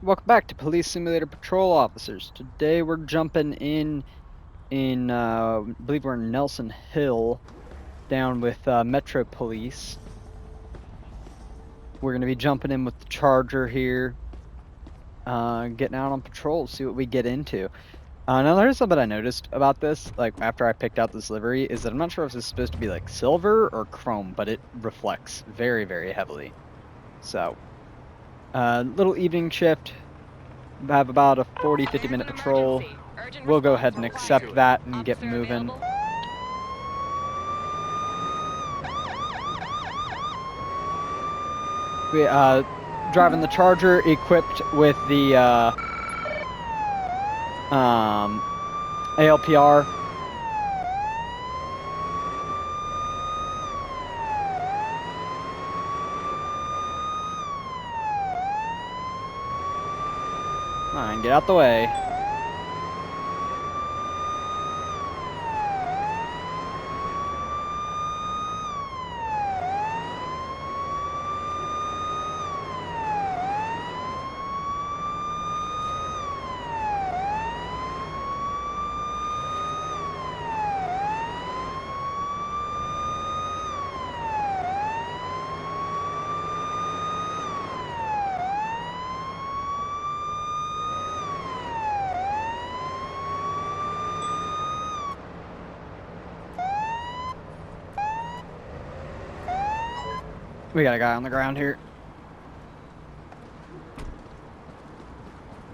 Welcome back to Police Simulator Patrol Officers. Today we're jumping I believe we're in Nelson Hill, down with Metro Police. We're going to be jumping in with the Charger here, getting out on patrol, see what we get into. Now there's something I noticed about this, like after I picked out this livery, is that I'm not sure if it's supposed to be like silver or chrome, but it reflects very, very heavily. So, little evening shift. Have about a 40-50 minute patrol. We'll go ahead and accept that and get moving. We driving the Charger equipped with the ALPR. Alright, get out the way. We got a guy on the ground here.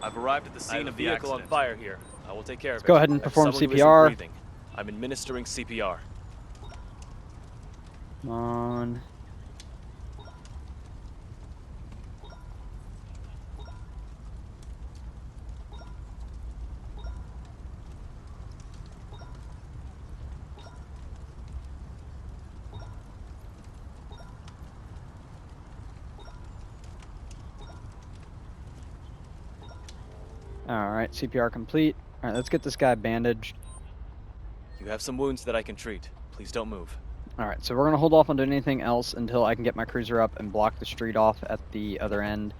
I've arrived at the scene of the vehicle on fire here. I will take care of it. Go ahead and perform CPR. I'm administering CPR. Come on. Alright, CPR complete. Alright, let's get this guy bandaged. You have some wounds that I can treat. Please don't move. Alright, so we're going to hold off on doing anything else until I can get my cruiser up and block the street off at the other end.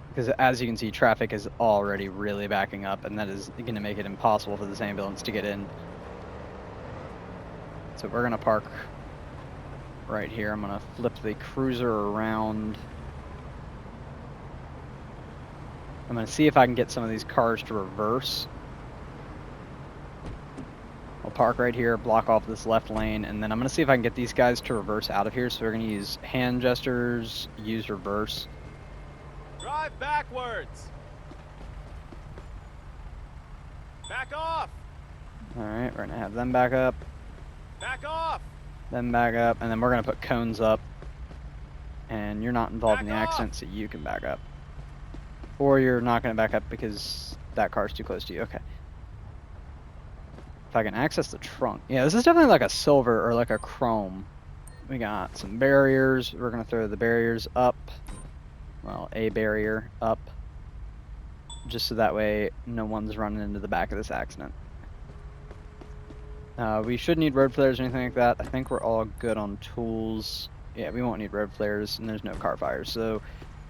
Because as you can see, traffic is already really backing up, and that is going to make it impossible for this ambulance to get in. So we're going to park right here. I'm going to flip the cruiser around. I'm going to see if I can get some of these cars to reverse. I'll park right here, block off this left lane, and then I'm going to see if I can get these guys to reverse out of here. So we're going to use hand gestures, use reverse. Drive backwards! Back off! Alright, we're going to have them back up. Back off! Them back up, and then we're going to put cones up. And you're not involved in the accident, so you can back up. Or you're not going to back up because that car's too close to you. Okay. If I can access the trunk. Yeah, this is definitely like a silver or like a chrome. We got some barriers. We're going to throw the barriers up. Well, a barrier up. Just so that way no one's running into the back of this accident. We should need road flares or anything like that. I think we're all good on tools. Yeah, we won't need road flares, and there's no car fires. So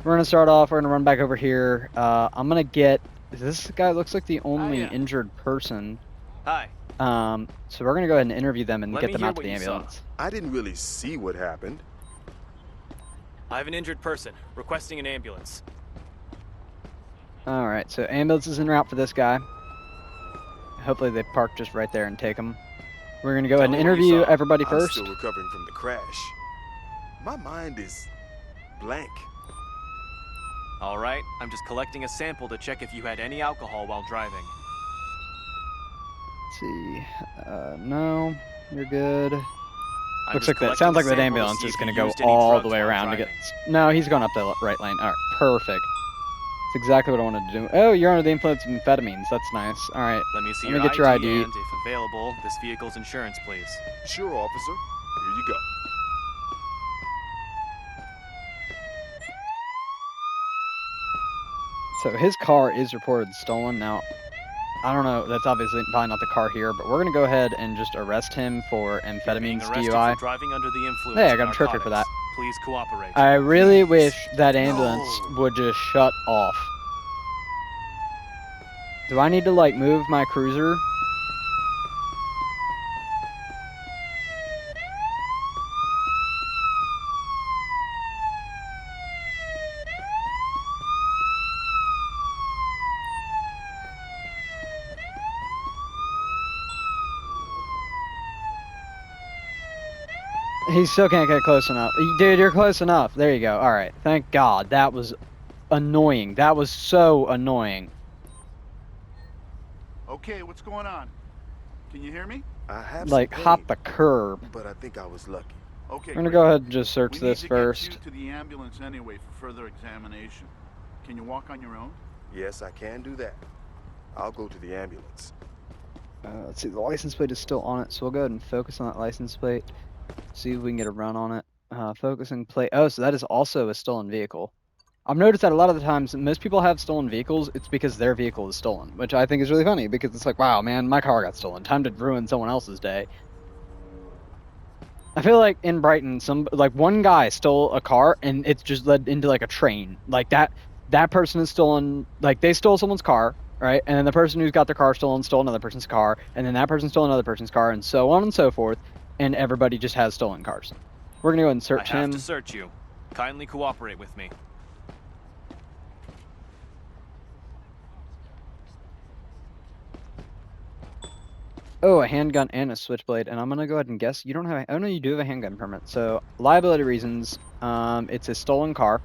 we're going to start off. We're going to run back over here. I'm going to get... This guy looks like the only injured person. Hi. So we're going to go ahead and interview them and get them out to the ambulance. I didn't really see what happened. I have an injured person requesting an ambulance. Alright, so ambulance is en route for this guy. Hopefully they park just right there and take him. We're going to go ahead and interview everybody first. I'm still recovering from the crash. My mind is blank. All right, I'm just collecting a sample to check if you had any alcohol while driving. Let's see. No, you're good. Looks like that. Sounds like that ambulance is going to go all the way around to get. No, he's going up the right lane. All right, perfect. That's exactly what I wanted to do. Oh, you're under the influence of amphetamines. That's nice. All right. Let me see your ID. And, if available, this vehicle's insurance, please. Sure, officer. Here you go. So his car is reported stolen. Now, I don't know. That's obviously probably not the car here, but we're going to go ahead and just arrest him for amphetamines DUI. For driving under the influence hey, I got a trophy for that. Please cooperate. I really Please. wish that ambulance No. would just shut off. Do I need to, like, move my cruiser? He still can't get close enough. Dude, you're close enough. There you go. All right. Thank God. That was annoying. That was so annoying. Okay, what's going on? Can you hear me? I have Like, some hop pain, the curb. but I think I was lucky. Okay, We're gonna great. go ahead and just search We this need to first. get you to the ambulance anyway for further examination. Can you walk on your own? Yes, I can do that. I'll go to the ambulance. Let's see, the license plate is still on it, so we'll go ahead and focus on that license plate. See if we can get a run on it. Focusing plate. Oh, so that is also a stolen vehicle. I've noticed that a lot of the times most people have stolen vehicles, it's because their vehicle is stolen, which I think is really funny because it's like, wow, man, my car got stolen. Time to ruin someone else's day. I feel like in Brighton, one guy stole a car and it's just led into like a train. Like that person has stolen, like they stole someone's car, right? And then the person who's got their car stolen stole another person's car, and then that person stole another person's car, and so on and so forth. And everybody just has stolen cars. We're gonna go ahead and I search have him. to search you. Kindly cooperate with me. Oh, a handgun and a switchblade, and I'm gonna go ahead and guess you don't have. Oh no, you do have a handgun permit. So liability reasons, it's a stolen car,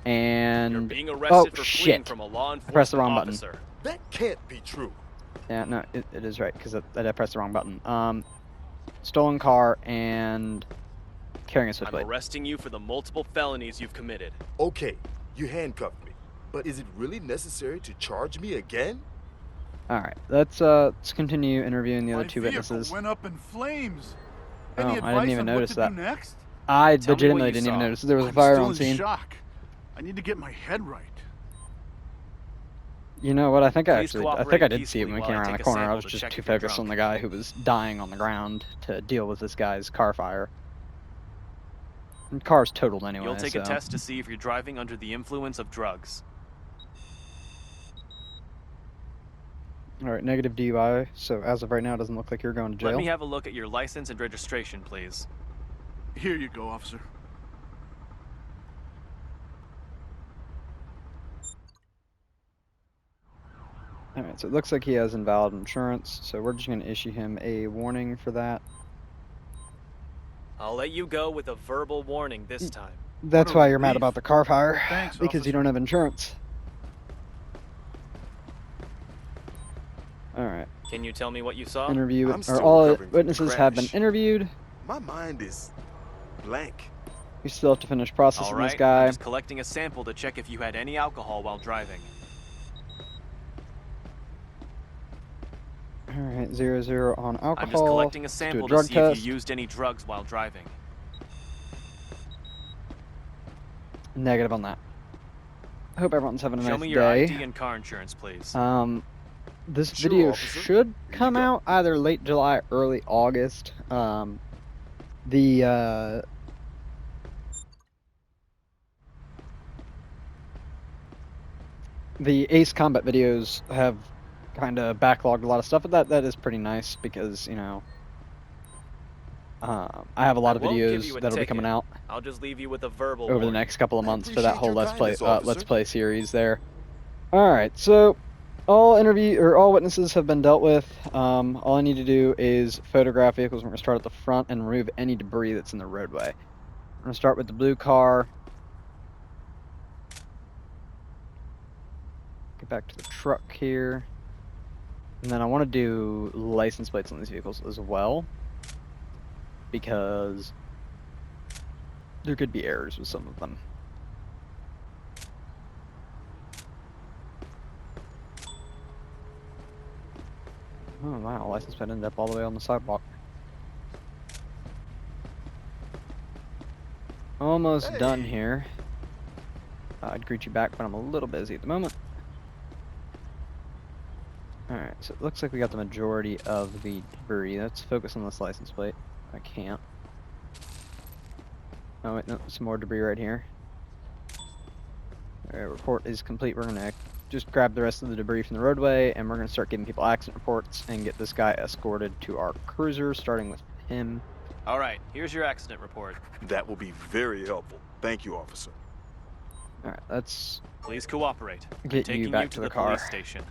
You're and being oh arrested for fleeing shit, from a law I pressed the enforcement wrong button. officer. That can't be true. Yeah, no, it is right because I pressed the wrong button. Stolen car and carrying a I'm switchblade. arresting you for the multiple felonies you've committed. Okay, you handcuffed me. But is it really necessary to charge me again? All right, let's continue interviewing the other two witnesses. went up in flames. Oh, Any I didn't advice even on what notice to that. do next? I Tell me what legitimately you didn't even saw. notice there was a I'm fire still on in scene. shock. I need to get my head right. You know what? I think I Please did cooperate see it when we peacefully came while I around the take a corner. I sample was to just check too if you're focused on the drunk. guy who was dying on the ground to deal with this guy's car fire. And car's totaled anyway, You'll take so. a test to see if you're driving under the influence of drugs. All right, negative DUI. So as of right now, it doesn't look like you're going to jail. Let me have a look at your license and registration, please. Here you go, officer. All right, so it looks like he has invalid insurance, so we're just going to issue him a warning for that. I'll let you go with a verbal warning this time. That's What a why you're mad relief. about the car fire, Thanks, because you officer. don't have insurance. All right, Can you tell me what you saw? I'm or still all recovering from the witnesses have been crash. interviewed. My mind is blank. We still have to finish All processing this right, guy. I'm just collecting a sample to check if you had any alcohol while driving. All right, 0 on alcohol. I'm just collecting a Let's do sample to drug see test. if you used any drugs while driving. Negative on that. I hope everyone's having a Show nice me your day. ID and car insurance, please. This Sure, video officer. should Here you come go. out either late July, early August. The Ace Combat videos have kind of backlogged a lot of stuff, but that is pretty nice because, you know, I have a lot of I won't give videos you a that'll be ticket. coming out I'll just leave you with a verbal over the warning. next couple of I months for that appreciate whole your kindness, Let's officer. Play series there. All right, so all witnesses have been dealt with. All I need to do is photograph vehicles. We're gonna start at the front and remove any debris that's in the roadway. I'm gonna start with the blue car. Get back to the truck here. And then I want to do license plates on these vehicles as well, because there could be errors with some of them. Oh wow, license plate ended up all the way on the sidewalk. Almost Hey. done here. I'd greet you back, but I'm a little busy at the moment. Alright, so it looks like we got the majority of the debris. Let's focus on this license plate. I can't. Oh wait, no, some more debris right here. Alright, report is complete. We're gonna just grab the rest of the debris from the roadway, and we're gonna start giving people accident reports and get this guy escorted to our cruiser, starting with him. All right, here's your accident report. That will be very helpful. Thank you, officer. Alright, let's Please cooperate. I'm get taking you back you to the police car. station.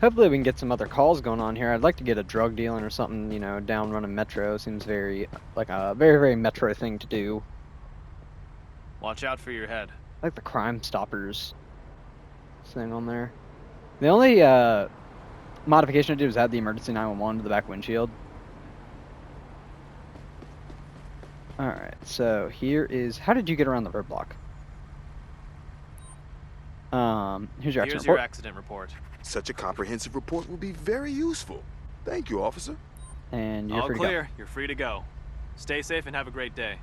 Hopefully we can get some other calls going on here. I'd like to get a drug dealing or something, you know, down running Metro. Seems very, like a very, very Metro thing to do. Watch out for your head. Like the Crime Stoppers thing on there. The only modification I did was add the emergency 911 to the back windshield. Alright, so here is... How did you get around the roadblock? Here's your accident Here's report. your accident report. Such a comprehensive report will be very useful. Thank you, officer. And you're All free clear. You're free to go. Stay safe and have a great day.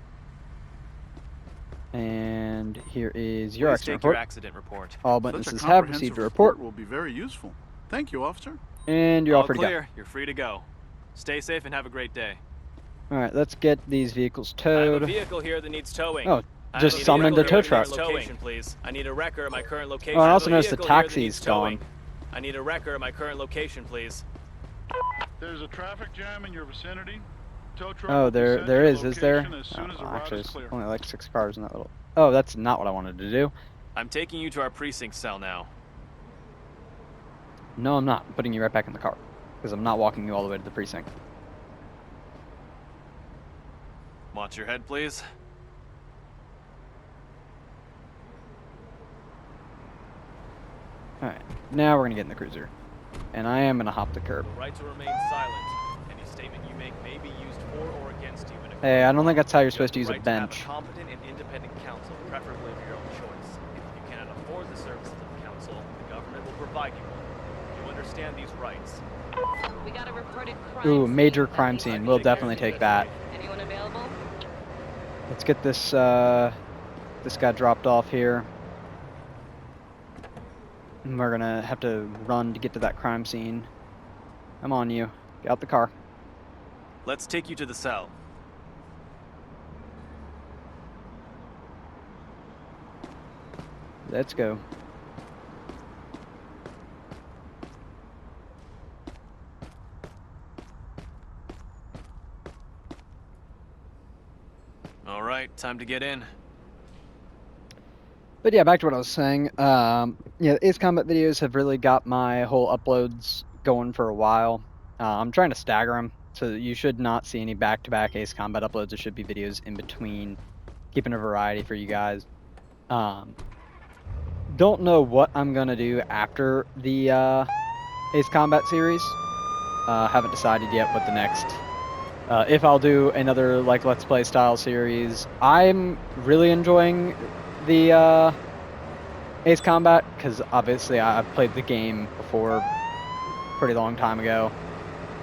to go. And here is your Please accident take your report. accident report. All Such a witnesses have received comprehensive a report. will be very useful. Thank you, officer. And you're all All free to go. clear. You're free to go. Stay safe and have a great day. Alright, let's get these vehicles I have a towed. vehicle here that needs towing. Oh, I have just a summoned vehicle a here tow that needs truck. Location, please. I need a record of my current location. Oh, I have also a noticed the vehicle here that taxi's needs towing. gone. I need a record of my current location, please. There's a traffic jam in your vicinity. Tow truck Oh, will be there sent there to is there? location as soon as the route Actually, is there's clear. only like 6 cars in that little... Oh, that's not what I wanted to do. I'm taking you to our precinct cell now. No, I'm not. I'm putting you right back in the car. Because I'm not walking you all the way to the precinct. Watch your head, please. Alright, now we're gonna get in the cruiser. And I am gonna hop the curb. The right to remain silent. Any statement you make may be used for or against you in a Hey, I don't think that's how you're You supposed to have use the a right to have bench. competent and independent counsel, preferably of your own choice. If you cannot afford the services of counsel, the government will provide you one. Do you understand these rights? We got a reported crime Ooh, scene. major That crime needs scene. to We'll be definitely take that. Anyone available? Let's get this this guy dropped off here. And we're gonna have to run to get to that crime scene. I'm on you. Get out the car. Let's take you to the cell. Let's go. All right, time to get in. But yeah, back to what I was saying. Yeah, Ace Combat videos have really got my whole uploads going for a while. I'm trying to stagger them, so you should not see any back-to-back Ace Combat uploads. There should be videos in between, keeping a variety for you guys. Don't know what I'm gonna do after the Ace Combat series. Haven't decided yet what the next. If I'll do another like Let's Play style series. I'm really enjoying the Ace Combat because obviously I've played the game before, pretty long time ago,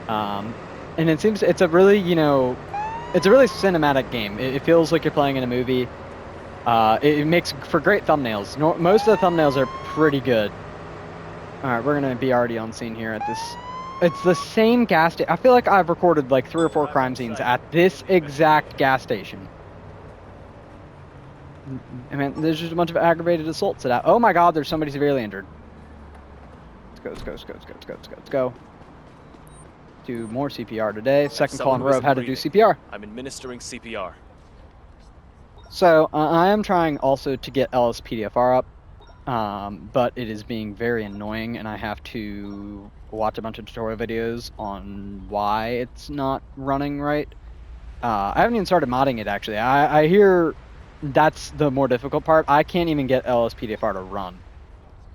and it seems it's a really it's a really cinematic game. It feels like you're playing in a movie. It makes for great thumbnails. Most of the thumbnails are pretty good. All right, we're gonna be already on scene here at this. It's the same gas station. I feel like I've recorded like 3 or 4 crime scenes at this exact gas station. I mean, there's just a bunch of aggravated assaults at. Oh my God, there's somebody severely injured. Let's go, let's go, let's go, let's go, let's go, let's go. Do more CPR today. Second call in a row of how to do CPR. I'm administering CPR. So I am trying also to get LSPDFR up, but it is being very annoying, and I have to watch a bunch of tutorial videos on why it's not running right. I haven't even started modding it actually. I hear that's the more difficult part. I can't even get LSPDFR to run.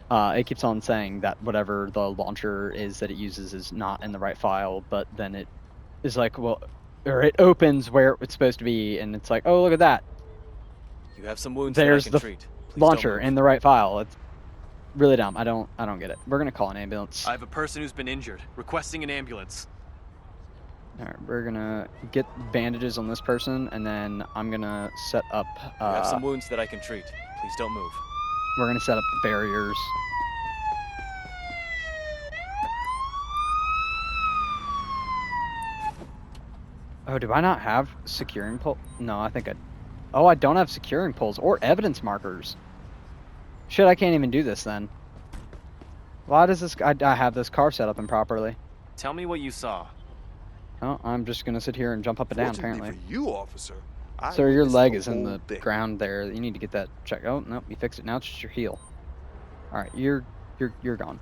It keeps on saying that whatever the launcher is that it uses is not in the right file, but then it is like, well, or it opens where it's supposed to be, and it's like, oh, look at that. You have some wounds There's that I the can treat. Please launcher don't move. in the right file. It's really dumb. I don't get it. We're gonna call an ambulance. I have a person who's been injured, requesting an ambulance. All right, we're gonna get bandages on this person, and then I'm gonna set up. You have some wounds that I can treat. Please don't move. We're gonna set up the barriers. Oh, do I not have securing pole? No, I think I. Oh, I don't have securing poles or evidence markers. Shit, I can't even do this then. Why does this? I have this car set up improperly. Tell me what you saw. Oh, I'm just gonna sit here and jump up and down. Fortunately Apparently, for you, officer, I sir, your witnessed leg the is in whole the thing. ground there. You need to get that checked. Oh no, you fixed it. Now it's just your heel. All right, you're gone.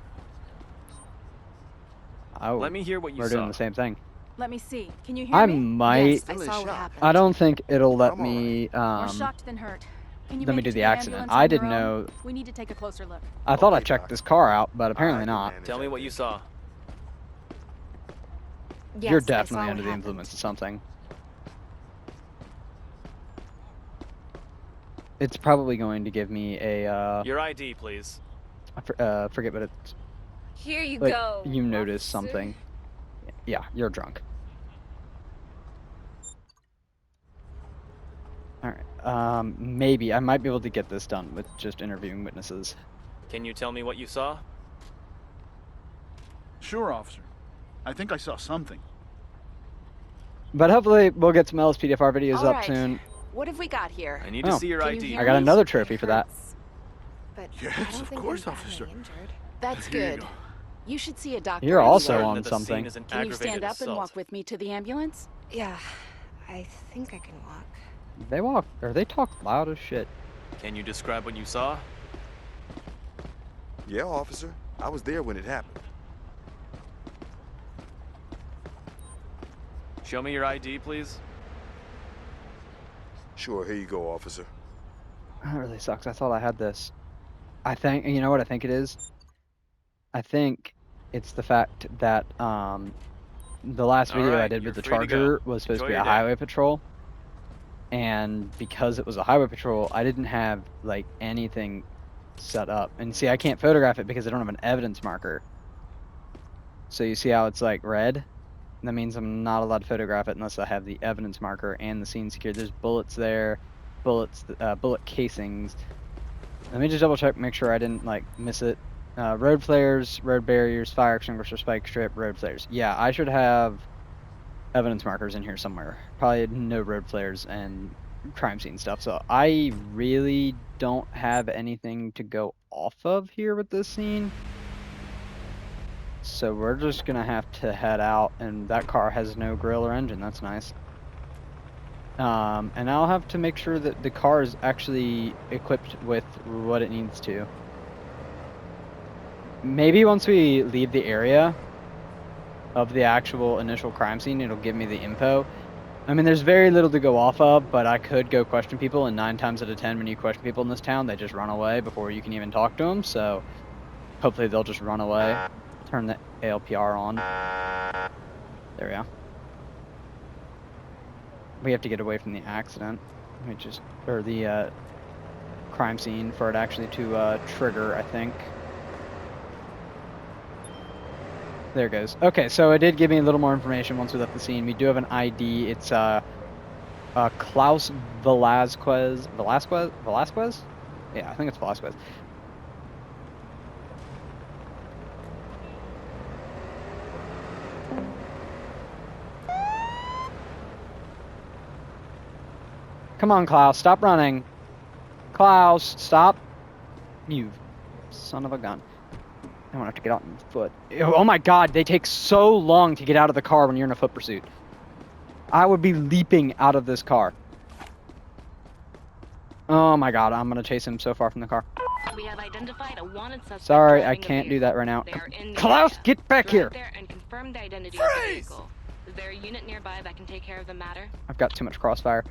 Oh, Let me hear what you we're saw. doing the same thing. Let me see. Can you hear I me? might. Yes, I Still in saw what shock. happened. I don't think it'll let I'm all me. More shocked than hurt. Can you let me make do it to the accident. ambulance I on didn't your own? know. We need to take a closer look. I thought I Okay, checked Doc. this car out, but apparently I can not. manage, Tell me I what you think. saw. Yes, You're I saw definitely what under the happened. influence of something. It's probably going to give me a Your ID, please. forget what it's Here you like. go. You notice officer. something. Yeah, you're drunk. All right. Maybe I might be able to get this done with just interviewing witnesses. Can you tell me what you saw? Sure, officer. I think I saw something. But hopefully we'll get some LSPDFR videos All up right. soon. What have we got here? I need Oh. to see your Can you ID. hear I got me? another trophy for that. But Yes, I don't of think course, I'm badly officer. injured. That's Here you good. go. You should see a doctor. You're anyway. also Certain on that the something. scene is an Can you stand aggravated up and assault. walk with me to the ambulance? Yeah, I think I can walk. They walk or they talk loud as shit. Can you describe what you saw? Yeah, officer. I was there when it happened. Show me your ID, please. Sure, here you go, officer. That really sucks. I thought I had this. I think you know what I think it is. I think it's the fact that the last video I Alright, did you're with the free to go. Charger was supposed to Enjoy be your a day. highway patrol, and because it was a highway patrol, I didn't have like anything set up. And see, I can't photograph it because I don't have an evidence marker. So you see how it's like red? That means I'm not allowed to photograph it unless I have the evidence marker and the scene secured. There's bullets there, bullet casings. Let me just double check, make sure I didn't like miss it. Road flares, road barriers, fire extinguisher, spike strip, road flares. Yeah, I should have evidence markers in here somewhere. Probably no road flares and crime scene stuff. So I really don't have anything to go off of here with this scene. So we're just gonna have to head out, and that car has no grill or engine. That's nice. And I'll have to make sure that the car is actually equipped with what it needs to. Maybe once we leave the area of the actual initial crime scene, it'll give me the info. I mean, there's very little to go off of, but I could go question people, and 9 times out of 10, when you question people in this town, they just run away before you can even talk to them. So hopefully they'll just run away. Turn the ALPR on. There we go. We have to get away from the accident, or the crime scene for it actually to trigger, I think. There it goes. Okay, so it did give me a little more information once we left the scene. We do have an ID. It's Klaus Velasquez. Velasquez? Yeah, I think it's Velasquez. Come on, Klaus, stop running. Klaus, stop. You son of a gun. I don't have to get out on foot. Oh my god, they take so long to get out of the car when you're in a foot pursuit. I would be leaping out of this car. Oh my god, I'm gonna chase him so far from the car. We have identified a wanted suspect. Sorry, I driving a can't do vehicle. that right now. They are in the Klaus, area. get back Drive here! there and confirm the identity of the vehicle. Is there a unit nearby that can take care of the matter? I've got too much crossfire.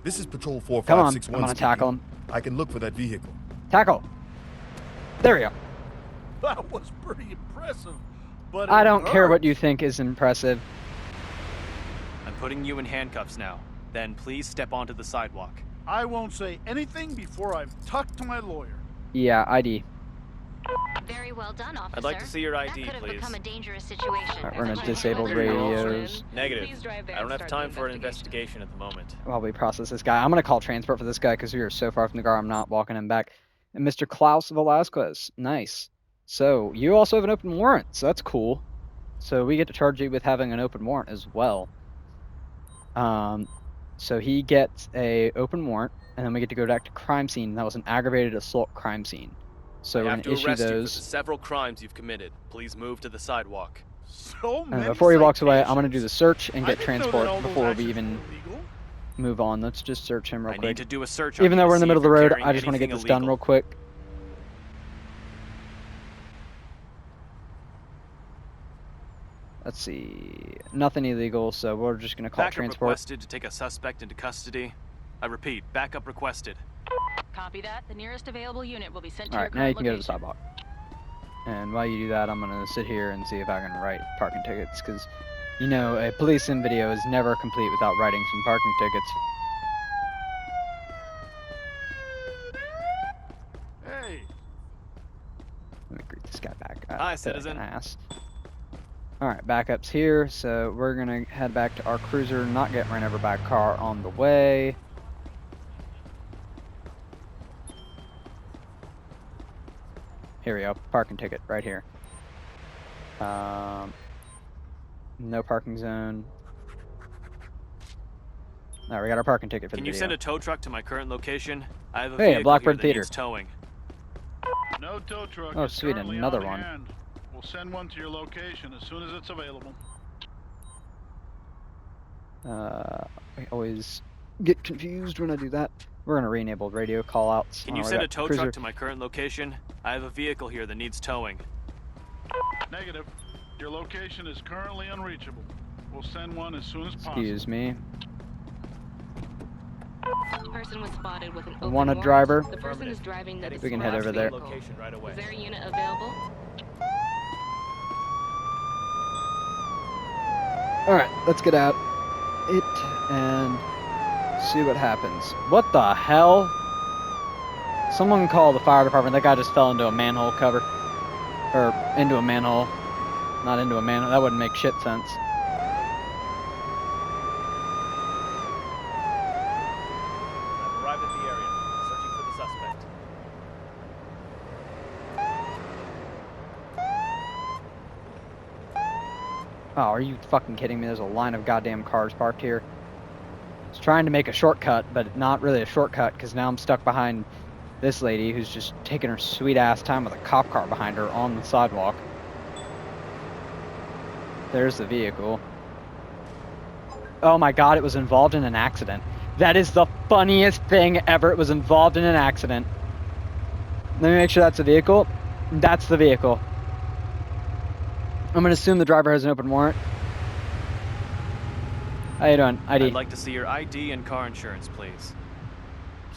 This is Patrol Come on, 4561. I'm gonna tackle him. I can look for that vehicle. Tackle! There we go. That was pretty impressive, but I it don't care hurt. what you think is impressive. I'm putting you in handcuffs now. Then please step onto the sidewalk. I won't say anything before I've talked to my lawyer. Yeah, ID. Very well done, officer. I'd like to see your That ID, could have please. become a dangerous situation. Alright, we're gonna Please disable whether you're all radios. in, Negative. please drive there I don't and have start time the for an investigation at the moment. While we process this guy, I'm gonna call transport for this guy because we are so far from the car. I'm not walking him back. And Mr. Klaus Velasquez, nice. So you also have an open warrant, so that's cool. So we get to charge you with having an open warrant as well. So he gets a open warrant, and then we get to go back to crime scene. That was an aggravated assault crime scene. So I we're have going to to issue arrest you for the those. several crimes you've committed. Please move to the sidewalk. So And many before he walks away, I'm going to citations. do the search and I get didn't know that transport all those before we actions even were illegal. move on. Let's just search him real I quick. need to do a search on Even you though to we're in the see middle of if the you're road, carrying I just want to get anything this done illegal. real quick. Let's see. Nothing illegal, so we're just going to call Backup transport. requested to take a suspect into custody. I repeat, backup requested. Copy that. The nearest available unit will be sent to All your right, now you current can go to the location. sidewalk. And while you do that, I'm going to sit here and see if I can write parking tickets, because, you know, a police sim video is never complete without writing some parking tickets. Hey, Let me greet this guy back. Hi, Pathetic citizen. ass. Alright, backup's here, so we're gonna head back to our cruiser, not get ran over by a car on the way. Here we go, parking ticket right here. No parking zone. Alright, we got our parking ticket for Can the you video. send a tow truck to my current location? I have a Hey, a vehicle Blackbird here that Theater. needs towing. no tow truck Oh, is sweet, currently another on one. hand. We'll send one to your location as soon as it's available. I always get confused when I do that. We're gonna re-enable radio callouts. Can you send a tow truck to my current location? I have a vehicle here that needs towing. Negative. Your location is currently unreachable. We'll send one as soon as possible. Excuse me. Person was spotted with an open Wanted warrant. driver. The person is driving the Heading We can to head the over there. location right away. Is there a unit available? Alright, let's get out it and see what happens. What the hell? Someone call the fire department. That guy just fell into a manhole cover. Or into a manhole. Not into a manhole. That wouldn't make shit sense. I've arrived at the area, searching for the suspect. Oh, are you fucking kidding me? There's a line of goddamn cars parked here. I was trying to make a shortcut, but not really a shortcut, because now I'm stuck behind this lady who's just taking her sweet ass time with a cop car behind her on the sidewalk. There's the vehicle. Oh my god, it was involved in an accident. That is the funniest thing ever. It was involved in an accident. Let me make sure that's the vehicle. That's the vehicle. I'm gonna assume the driver has an open warrant. How you doing? ID. I'd like to see your ID and car insurance, please.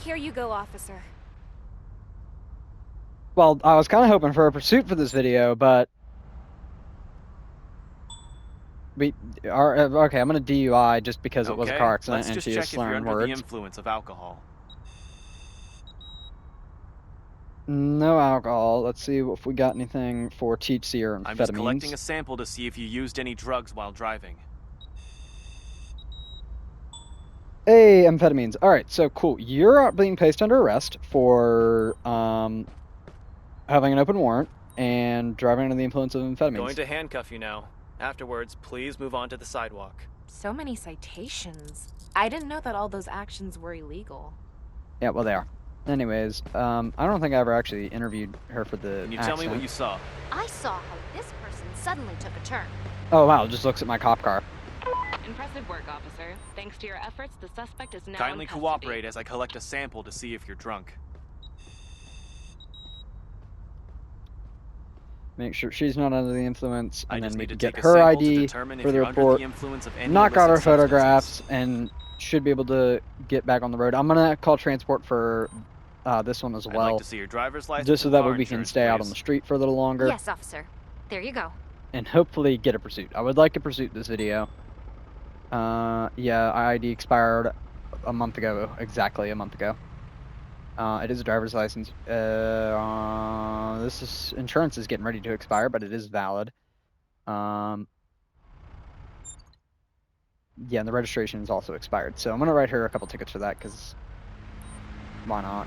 Here you go, officer. Well, I was kind of hoping for a pursuit for this video, but we are okay. I'm gonna DUI just because it was a car accident let's and just she check is if you're slurring under the words. influence of alcohol. No alcohol. Let's see if we got anything for THC or I'm just collecting amphetamines. a sample to see if you used any drugs while driving. Hey, amphetamines. All right, so cool. You're being placed under arrest for having an open warrant and driving under the influence of amphetamines. Going to handcuff you now. Afterwards, please move on to the sidewalk. So many citations. I didn't know that all those actions were illegal. Yeah, well, they are. Anyways, I don't think I ever actually interviewed her for the Can you accident. tell me what you saw? I saw how this person suddenly took a turn. Oh, wow, just looks at my cop car. Impressive work, officer. Thanks to your efforts, the suspect is now Kindly in custody. cooperate as I collect a sample to see if you're drunk. Make sure she's not under the influence, I and just then we need can to get take a her sample to ID determine if for the you're under report, the influence of any knock out her illicit substances. photographs, and should be able to get back on the road. I'm gonna call transport for this one as I'd well, like to see your driver's license just so and that car way we can insurance, stay out on please. the street for a little longer, Yes, officer. There you go. and hopefully get a pursuit. I would like to pursuit this video. Yeah, ID expired a month ago, exactly a month ago. It is a driver's license. Insurance is getting ready to expire, but it is valid. Yeah, and the registration is also expired. So I'm gonna write her a couple tickets for that, because why not?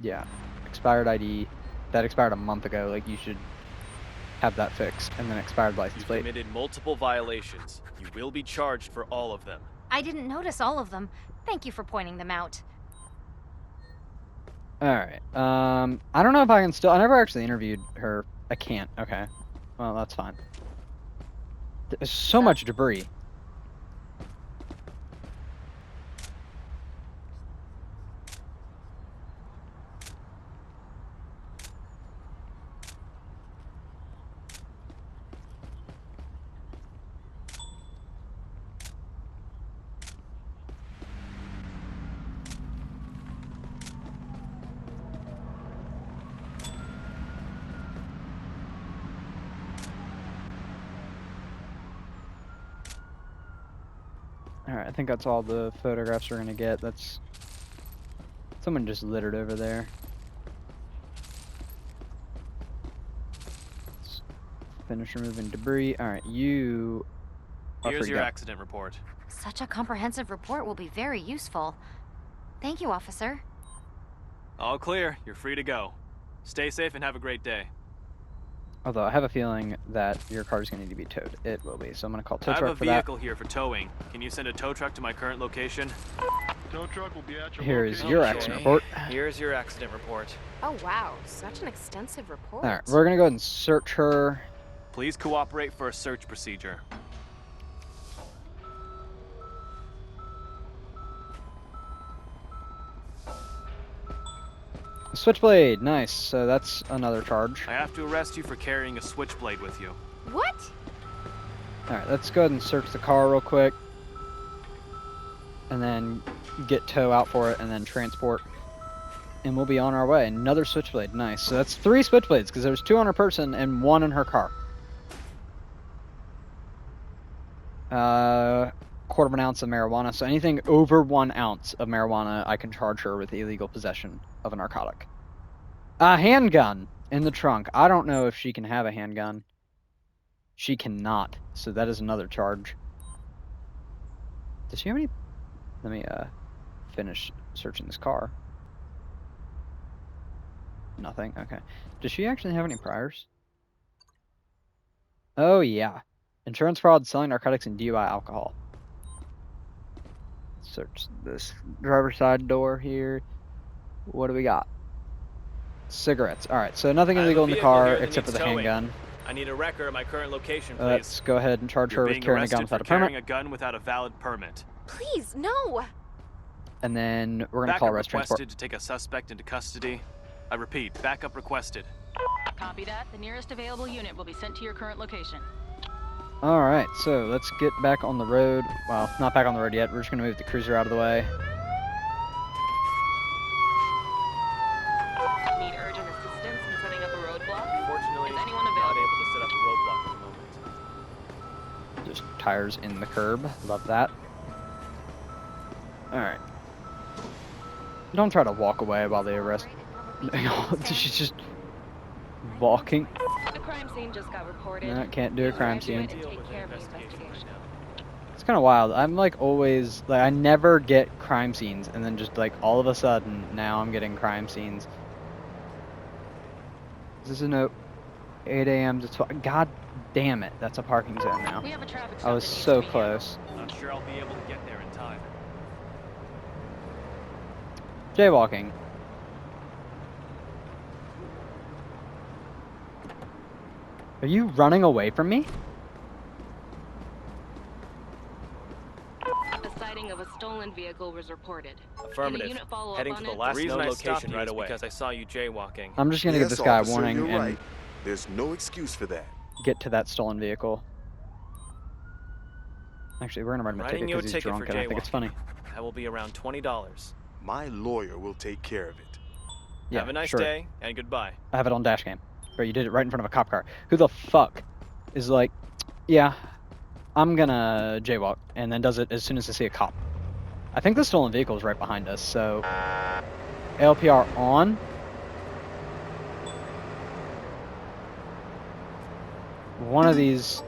Yeah, expired ID. That expired a month ago. Like, you should have that fixed. And then expired license You've plate. committed multiple violations. You will be charged for all of them. I didn't notice all of them. Thank you for pointing them out. Alright. I don't know if I can still... I never actually interviewed her. I can't. Okay. Well, that's fine. There's so much debris. Alright, I think that's all the photographs we're gonna get. That's... Someone just littered over there. Let's finish removing debris. Alright, you... Here's your accident report. Such a comprehensive report will be very useful. Thank you, officer. All clear. You're free to go. Stay safe and have a great day. Although I have a feeling that your car is going to need to be towed. It will be, so I'm going to call tow I have truck a for that. vehicle here for towing. Can you send a tow truck to my current location? Tow truck will be at your Here is location. your accident report. Here's your accident report. Oh wow, such an extensive report. Alright, we're going to go ahead and search her. Please cooperate for a search procedure. Switchblade, nice. So that's another charge. I have to arrest you for carrying a switchblade with you. What? Alright, let's go ahead and search the car real quick. And then get tow out for it and then transport. And we'll be on our way. Another switchblade, nice. So that's 3 switchblades because there's 2 on her person and 1 in her car. Quarter of an ounce of marijuana. So anything over 1 ounce of marijuana, I can charge her with illegal possession of a narcotic. A handgun in the trunk. I don't know if she can have a handgun. She cannot. So that is another charge. Does she have any... Let me finish searching this car. Nothing. Okay. Does she actually have any priors? Oh yeah. Insurance fraud, selling narcotics, and DUI alcohol. Search this driver's side door here. What do we got? Cigarettes. Alright, so nothing I have a illegal in the vehicle car here that except for the needs towing. handgun. I need a record of my current location, please. Let's go ahead and charge You're her with being carrying a gun arrested without for a permit. carrying a gun without a valid permit. Please, no. And then we're gonna Backup call arrest requested transport. to take a suspect into custody. I repeat, backup requested. Copy that. The nearest available unit will be sent to your current location. Alright, so let's get back on the road. Well, not back on the road yet. We're just gonna move the cruiser out of the way. Need urgent assistance in setting up a roadblock? Unfortunately, Is anyone not available? able to set up a roadblock at the moment. Just tires in the curb. Love that. Alright. Don't try to walk away while they arrest. She's just walking. The crime scene just got reported. No, can't do a crime scene. And take care of the investigation. It's kind of wild. I'm like always like I never get crime scenes, and then just like all of a sudden now I'm getting crime scenes. This is a note. 8 a.m. to 12. God damn it! That's a parking zone now. We have a traffic I stop was that needs so to be handled. close. Not sure I'll be able to get there in time. Jaywalking. Are you running away from me? A sighting of a stolen vehicle was reported. Affirmative. Can a unit follow up Heading on to the it? last The reason known I location stopped you right is away. because Because I saw you jaywalking. I'm just gonna give Yes, this guy a officer, warning you're and right. There's no excuse for that. get to that stolen vehicle. Actually, we're gonna write him a Writing ticket you a because he's ticket drunk, for and I think it's funny. That will be around $20. My lawyer will take care of it. Yeah, Have a nice sure. day and goodbye. I have it on dash cam. Bro, you did it right in front of a cop car. Who the fuck is like, yeah, I'm gonna jaywalk, and then does it as soon as they see a cop? I think the stolen vehicle is right behind us, so LPR on. One of these,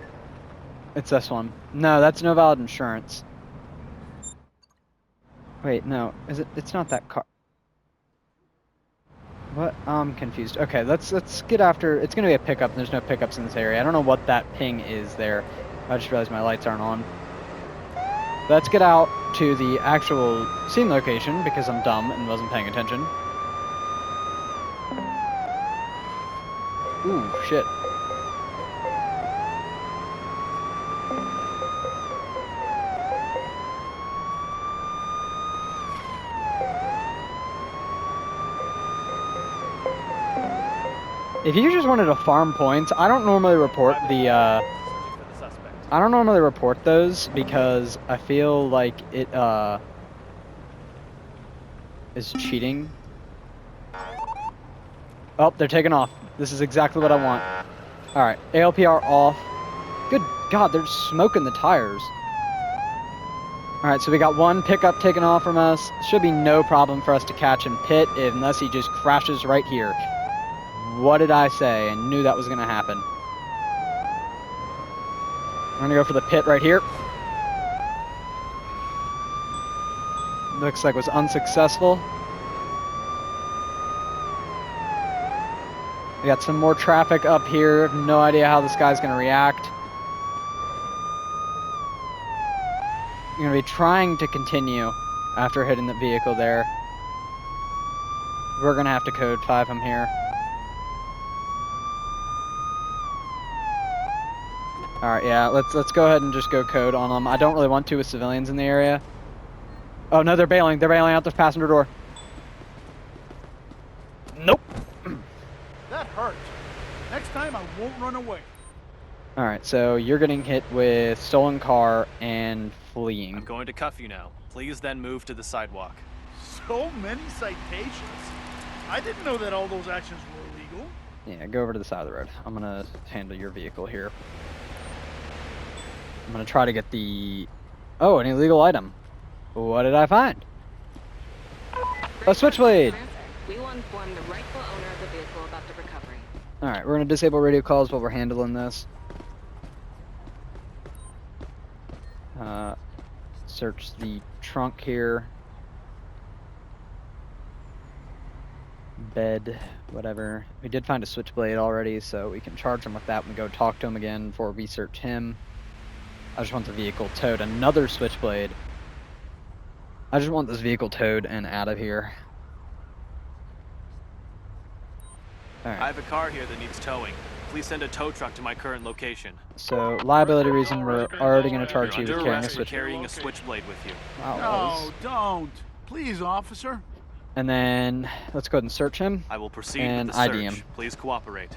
it's this one. No, that's no valid insurance. Wait, no, is it? It's not that car. What? I'm confused. Okay, let's get after. It's gonna be a pickup. And there's no pickups in this area. I don't know what that ping is there. I just realized my lights aren't on. let's get out to the actual scene location because I'm dumb and wasn't paying attention. Ooh, shit. If you just wanted to farm points, I don't normally report the, Searching for the suspect. I don't normally report those because I feel like it, is cheating. Oh, they're taking off. This is exactly what I want. Alright, ALPR off. Good God, they're smoking the tires. Alright, so we got one pickup taken off from us. Should be no problem for us to catch and pit unless he just crashes right here. What did I say? I knew that was going to happen. We're going to go for the pit right here. Looks like it was unsuccessful. We got some more traffic up here. No idea how this guy's going to react. You're going to be trying to continue after hitting the vehicle there. We're going to have to code 5 him here. Alright, yeah, let's go ahead and just go code on them. I don't really want to with civilians in the area. Oh no, they're bailing. They're bailing out the passenger door. Nope. That hurt. Next time I won't run away. Alright, so you're getting hit with stolen car and fleeing. I'm going to cuff you now. Please then move to the sidewalk. So many citations? I didn't know that all those actions were illegal. Yeah, go over to the side of the road. I'm gonna handle your vehicle here. I'm gonna try to get the... Oh, an illegal item. What did I find? A switchblade! We will inform the rightful owner of the vehicle about the recovery. Alright, we're gonna disable radio calls while we're handling this. Search the trunk here. Bed, whatever. We did find a switchblade already, so we can charge him with that when we go talk to him again before we search him. I just want the vehicle towed. Another switchblade. I just want this vehicle towed and out of here. Alright. I have a car here that needs towing. Please send a tow truck to my current location. So, liability reason, we're already going to charge you You're with under carrying a arrest for switchblade. carrying a switchblade with you. Wow, No, don't. Please, officer. and then, let's go ahead and search him. I will proceed And with the search. ID him. Please cooperate.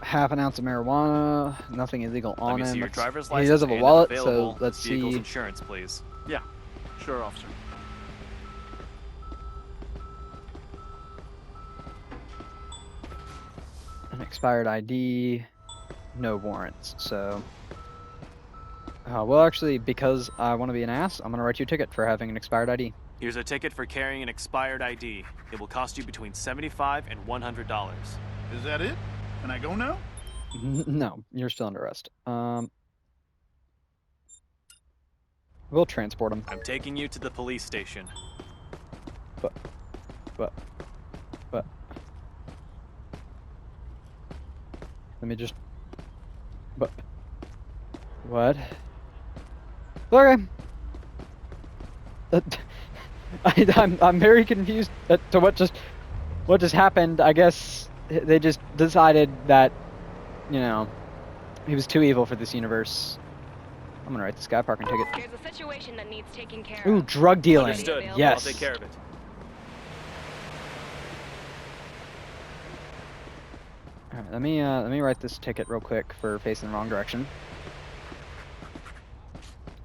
Half an ounce of marijuana, nothing illegal Let on me him. see your driver's He license does have a and wallet, available so let's vehicle's see. insurance, please. Yeah, sure, officer. An expired ID, no warrants. So, well, actually, because I want to be an ass, I'm going to write you a ticket for having an expired ID. Here's a ticket for carrying an expired ID. It will cost you between $75 and $100. Is that it? Can I go now? No, you're still under arrest. We'll transport him. I'm taking you to the police station. But. Let me just. But. What? Okay. I'm very confused to what just happened. I guess they just decided that, you know, he was too evil for this universe. I'm gonna write this guy a parking ticket. There's a situation that needs taking care Ooh, of. drug dealing. Understood. Yes. I'll take care of it. All right, let me write this ticket real quick for facing the wrong direction.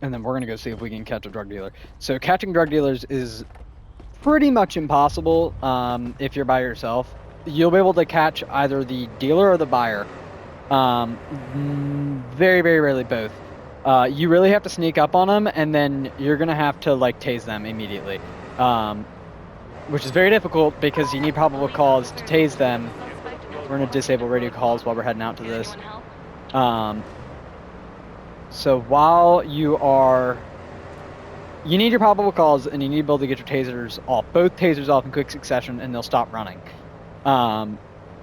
And then we're gonna go see if we can catch a drug dealer. So catching drug dealers is pretty much impossible if you're by yourself. You'll be able to catch either the dealer or the buyer. Very, very rarely both. You really have to sneak up on them, and then you're gonna have to like tase them immediately, which is very difficult because you need probable cause to tase them. We're gonna disable radio calls while we're heading out to this. Anyone help? So while you need your probable cause, and you need to be able to get your tasers off, both tasers off in quick succession, and they'll stop running.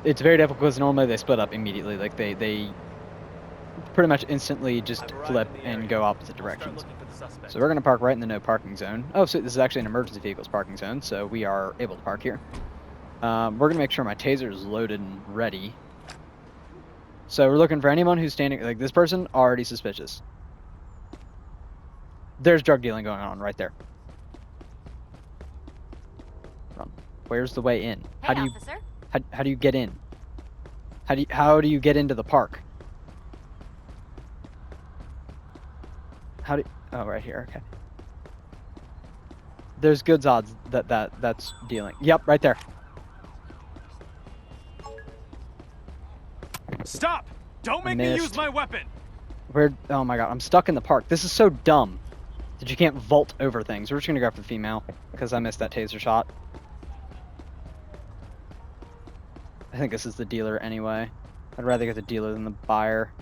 it's very difficult because normally they split up immediately. Like they pretty much instantly just I've arrived flip in the and area. go opposite I'll start directions. looking for the suspect. So we're gonna park right in the no parking zone. Oh, so this is actually an emergency vehicles parking zone, so we are able to park here. We're gonna make sure my taser is loaded and ready. So we're looking for anyone who's standing, like this person, already suspicious. There's drug dealing going on right there. Where's the way in? Hey, officer. How do you get in? How do you get into the park? Oh, right here. Okay. There's good odds that's dealing. Yep, right there. Stop! Don't make me use my weapon! Oh my god, I'm stuck in the park. This is so dumb that you can't vault over things. We're just gonna go after the female because I missed that taser shot. I think this is the dealer anyway. I'd rather get the dealer than the buyer.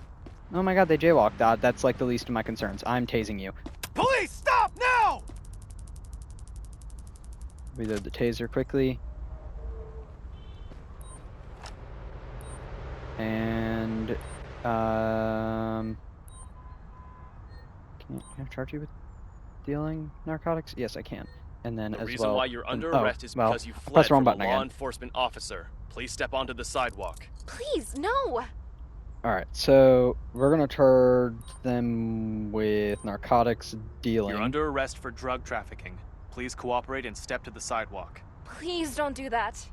Oh my god, they jaywalked. That's like the least of my concerns. I'm tasing you. Police, stop now! Reload the taser quickly. And can I charge you with dealing narcotics? Yes, I can. And then The as reason well. why you're under arrest is because you press fled the wrong from a button law again. enforcement officer. Please step onto the sidewalk. Please, no. Alright, so we're gonna charge them with narcotics dealing. You're under arrest for drug trafficking. Please cooperate and step to the sidewalk. Please don't do that.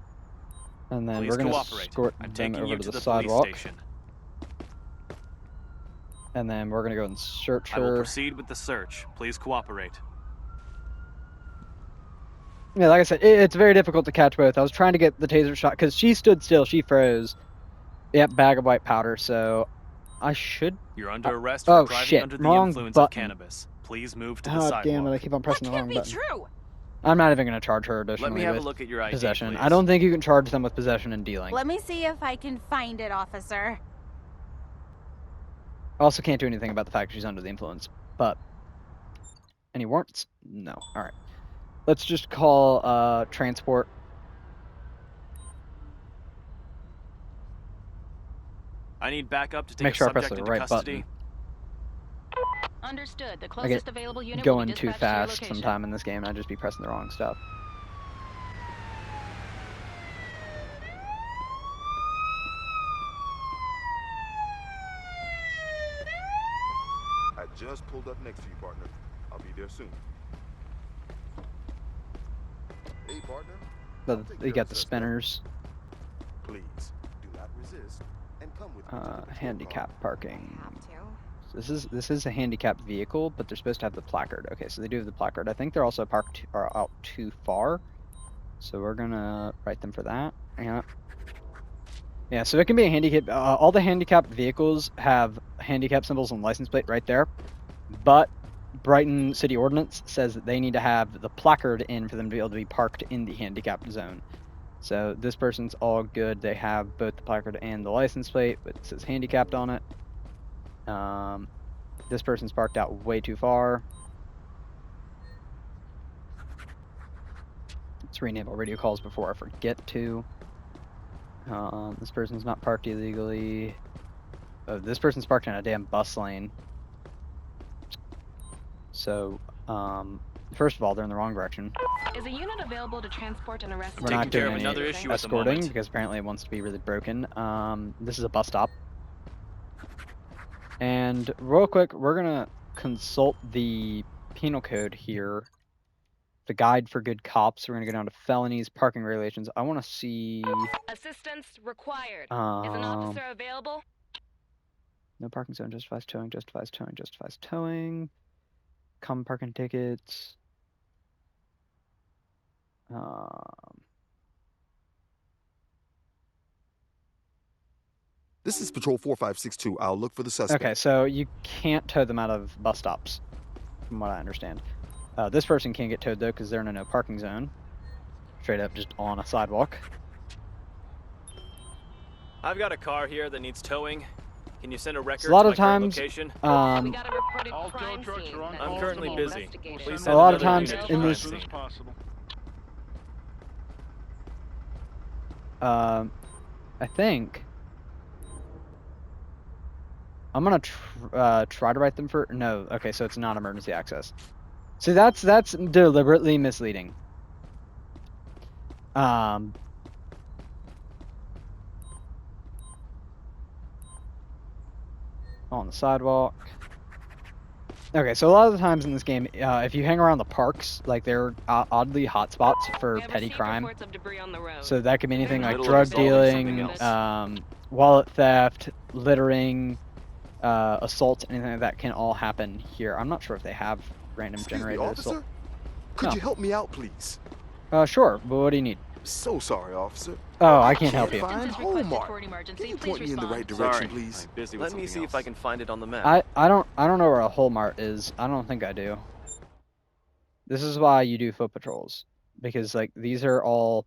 And then Please we're gonna cooperate. escort I'm them taking over you to to the the police sidewalk. station. And then we're gonna go and search her. I will proceed with the search. Please cooperate. Yeah, like I said, it's very difficult to catch both. I was trying to get the taser shot because she stood still, she froze. Yep, bag of white powder, so I should... You're under arrest for driving shit, under the wrong influence button. of cannabis. Please move to the Oh, sidewalk. damn it, I keep on That pressing the can't wrong be button. true. I'm not even going to charge her additionally Let me have a with look at your ID, possession. please. I don't think you can charge them with possession and dealing. Let me see if I can find it, officer. Also can't do anything about the fact she's under the influence, but... Any warrants? No. Alright. Let's just call transport. I need backup to take Make sure a I press subject the into right custody. button. Understood. The I closest get available unit will going be too dispatched to your fast location. sometime in this game and I'd just be pressing the wrong stuff. I just pulled up next to you, partner. I'll be there soon. Hey, partner. I'll take care You of got the suspect. spinners. Please, do not resist and come with me to the patrol car. Handicap parking. Have to. This is a handicapped vehicle, but they're supposed to have the placard. Okay, so they do have the placard. I think they're also parked or out too far, so we're gonna write them for that. Yeah. Yeah, so it can be a handicap. All the handicapped vehicles have handicap symbols on the license plate right there, but Brighton City Ordinance says that they need to have the placard in for them to be able to be parked in the handicapped zone. So this person's all good. They have both the placard and the license plate, but it says handicapped on it. This person's parked out way too far. Let's re-enable radio calls before I forget to. This person's not parked illegally. Oh, this person's parked in a damn bus lane. So, first of all, they're in the wrong direction. Is a unit available to transport an arrested? We're not Taking care doing of any another issue at the escorting moment. because apparently it wants to be really broken. This is a bus stop. And real quick, we're gonna consult the penal code here. The guide for good cops. We're gonna go down to felonies, parking regulations. I want to see. Assistance required. Is an officer available? No parking zone justifies towing. Justifies towing. Justifies towing. Common parking tickets. This is Patrol 4562. I'll look for the suspect. Okay, so you can't tow them out of bus stops, from what I understand. This person can't get towed though because they're in a no parking zone. Straight up, just on a sidewalk. I've got a car here that needs towing. Can you send a record A lot to of my current times, location? We got a reported All tow crime trucks scene. are on that call I'm needs currently to be busy. investigated. Please A send lot of another times unit in to this- as soon as possible. I think I'm gonna try to write them for no. Okay, so it's not emergency access. See, that's deliberately misleading. On the sidewalk. Okay, so a lot of the times in this game, if you hang around the parks, like they're oddly hotspots for We have petty received crime. reports of debris on the road. So that could be anything like Middle of drug resolving dealing, something wallet theft, littering, assault, anything like that can all happen here. I'm not sure if they have random Excuse me, generated officer? assault. Could No. you help me out, please? Sure, but what do you need? So sorry, officer. Oh, I can't help you. Find Assistance requested Hallmark. for an emergency. Can you Please point me in the respond. right direction, Sorry, please? I'm busy with Let me see something if I else. can find it on the map. I don't know where a whole mart is. I don't think I do. This is why you do foot patrols, because like these are all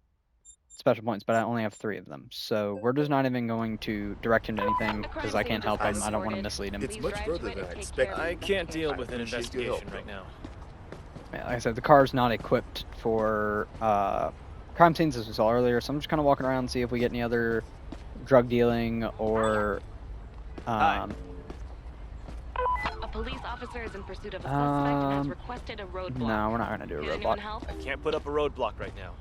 special points, but I only have 3 of them. So we're just not even going to direct him to anything A crime because I scene can't just help been him. I don't want to reported. mislead him. It's Please much drive further to it than and I take care of expected. I can't deal with an appreciate your help, investigation right now. Yeah, like I said, the car's not equipped for crime scenes as we saw earlier, so I'm just kind of walking around and see if we get any other drug dealing or A police officer is in pursuit of a suspect and has requested a roadblock. no, we're not gonna do a Can anyone roadblock. help? I can't put up a roadblock right now.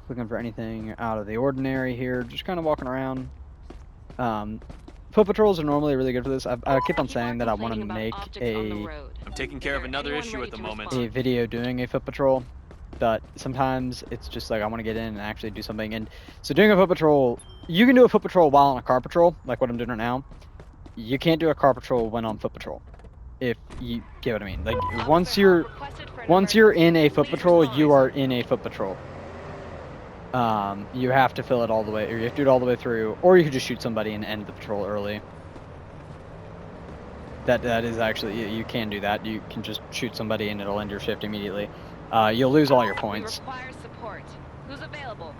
Looking for anything out of the ordinary here, just kind of walking around. Foot patrols are normally really good for this. I keep on saying that I want to Complaining about make objects on the a road. I'm taking Is care of there another anyone issue ready at the to moment. respond? a video doing a foot patrol, but sometimes it's just like I want to get in and actually do something. And so doing a foot patrol, you can do a foot patrol while on a car patrol, like what I'm doing right now. You can't do a car patrol when on foot patrol, if you get what I mean. Like once Officer, you're help requested for an in a emergency. foot Please patrol, respond. you are in a foot patrol. You have to fill it all the way, or you have to do it all the way through, or you could just shoot somebody and end the patrol early. That is actually, you can do that. You can just shoot somebody and it'll end your shift immediately. You'll lose all your We points. require support. Who's available?